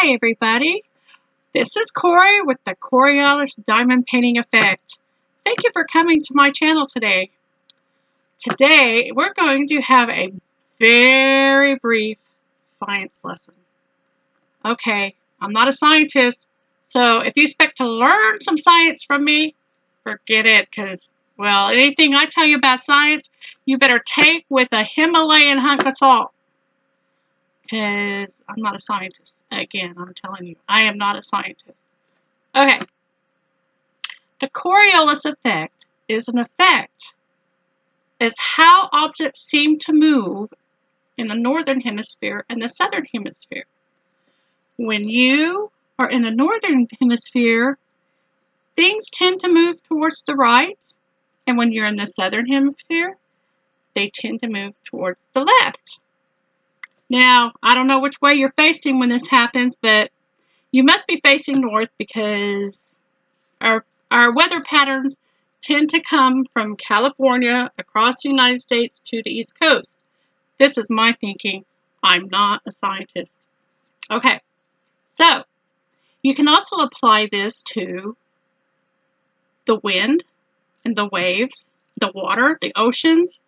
Hi everybody, this is Corey with the Coriolis Diamond Painting Effect. Thank you for coming to my channel today. Today we're going to have a very brief science lesson. Okay, I'm not a scientist, so if you expect to learn some science from me, forget it, because, well, anything I tell you about science, you better take with a Himalayan hunk of salt. Because I'm not a scientist. Again, I'm telling you, I am not a scientist. Okay. The Coriolis effect is an effect as how objects seem to move in the northern hemisphere and the southern hemisphere. When you are in the northern hemisphere, things tend to move towards the right, and when you're in the southern hemisphere, they tend to move towards the left. Now, I don't know which way you're facing when this happens, but you must be facing north because our weather patterns tend to come from California across the United States to the East Coast. This is my thinking. I'm not a scientist. Okay, so you can also apply this to the wind and the waves, the water, the oceans.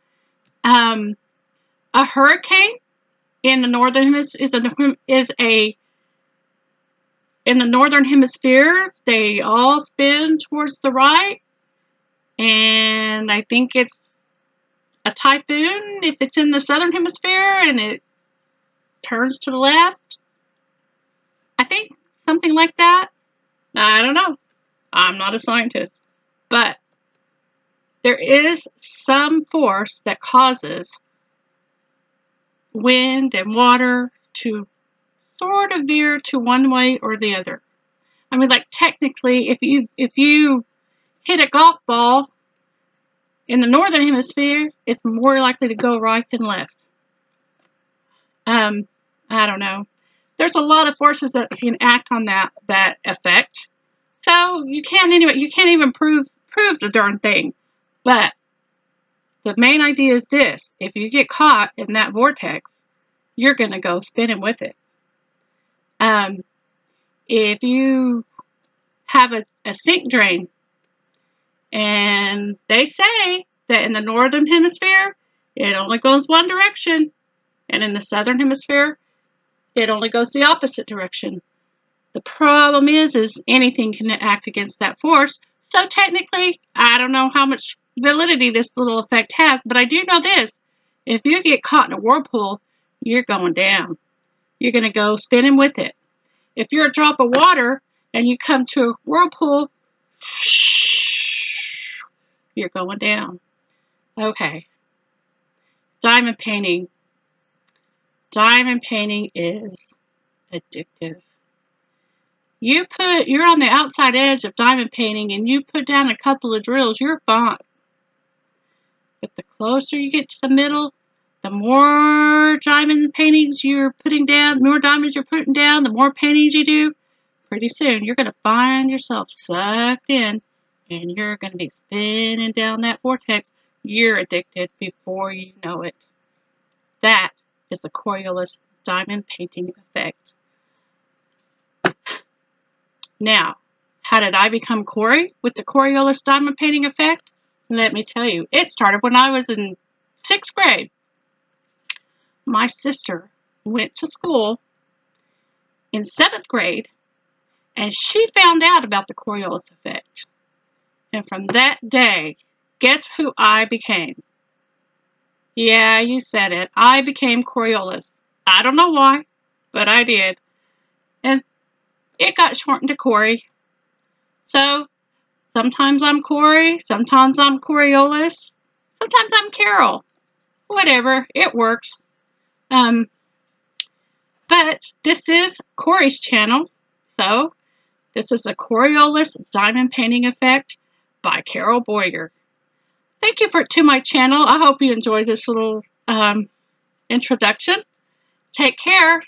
A hurricane in the northern in the northern hemisphere, they all spin towards the right, and I think it's a typhoon if it's in the southern hemisphere and it turns to the left. I think something like that. I don't know. I'm not a scientist, but there is some force that causes wind and water to sort of veer to one way or the other. I mean, like, technically, if you hit a golf ball in the northern hemisphere, it's more likely to go right than left. I don't know. There's a lot of forces that can act on that effect. So you can't even prove the darn thing. But the main idea is this: if you get caught in that vortex, you're going to go spinning with it. If you have a sink drain, and they say that in the northern hemisphere, it only goes one direction, and in the southern hemisphere, it only goes the opposite direction. The problem is anything can act against that force. So technically, I don't know how much validity this little effect has, but I do know this: if you get caught in a whirlpool, you're going down. You're going to go spinning with it. If you're a drop of water and you come to a whirlpool, you're going down. Okay. Diamond painting. Diamond painting is addictive. You're on the outside edge of diamond painting and you put down a couple of drills, you're fine. But the closer you get to the middle, the more diamond paintings you're putting down, the more diamonds you're putting down, the more paintings you do, pretty soon you're going to find yourself sucked in and you're going to be spinning down that vortex. You're addicted before you know it. That is the Coriolis Diamond Painting Effect. Now, how did I become Corey with the Coriolis Diamond Painting Effect? Let me tell you, it started when I was in 6th grade. My sister went to school in 7th grade, and she found out about the Coriolis effect. And from that day, guess who I became? Yeah, you said it. I became Coriolis. I don't know why, but I did. And it got shortened to Corey. So, sometimes I'm Corey, sometimes I'm Coriolis, sometimes I'm Carol. Whatever, it works. But this is Corey's channel, so this is the Coriolis Diamond Painting Effect by Carol Boyer. Thank you to my channel. I hope you enjoyed this little introduction. Take care.